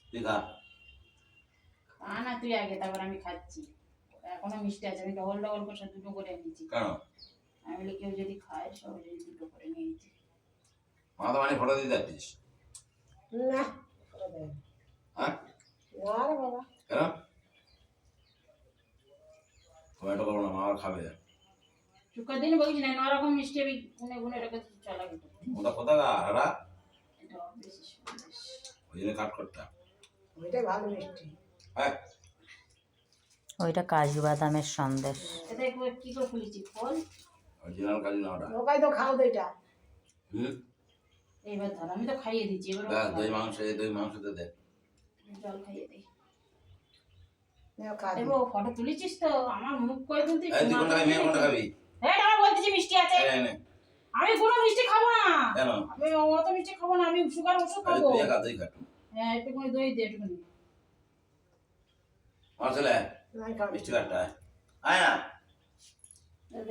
তুই খা। না তুই আগে, তারপর আমি খাচ্ছি। এখনো মিষ্টি আছে, আমি ডবল ডবল করে দুটো করে এনেছি। কেন? আমি বলি কেউ যদি খায় সবাই যদি দুটো করে নিয়েছি। মা তো মানে ফটো দিতে যাচ্ছিস না হ্যাঁ? না রে বাবা, কেন? টমেটো করবো না, মা আর খাবে। শুক্র দিন বলিস না, নরকম মিষ্টি আমি গুনে গুনে রেখেছি, চলা কিন্তু ওটা কোথাকার হারা? এটা বেশি সন্দেশ। ওই জন্য কাট করতে। ওইটাই ভালো মিষ্টি। হ্যাঁ ওইটা কাজু বাদামের সন্দেশ। এটা কি করে খুলেছি ফল? অরিজিনাল কাজু না ওটা। লোকাই তো খাও তো এটা। এইবার ধর, আমি তো খাইয়ে দিচ্ছি, এবার দই মাংসতে দে। জল খাইয়ে দিই। নাও খা। দেখো ফটো তুলেছিস তো, আমার মুখ করে কিন্তু এই তুই কোনটা খাবি? মেয়ে কোনটা খাবি? হ্যাঁ আমার বলতেছি মিষ্টি আছে। আমি কোনো মিষ্টি খাবো না। কেন? আমি অত মিষ্টি খাবো না, আমি সুগার ওষুধ খাবো। তুই খা, তুই খা। হ্যাঁ একটুখানি দই দে, একটুখানি। আমার ছেলে নাই খাও। মিষ্টি কাটটা আয় না।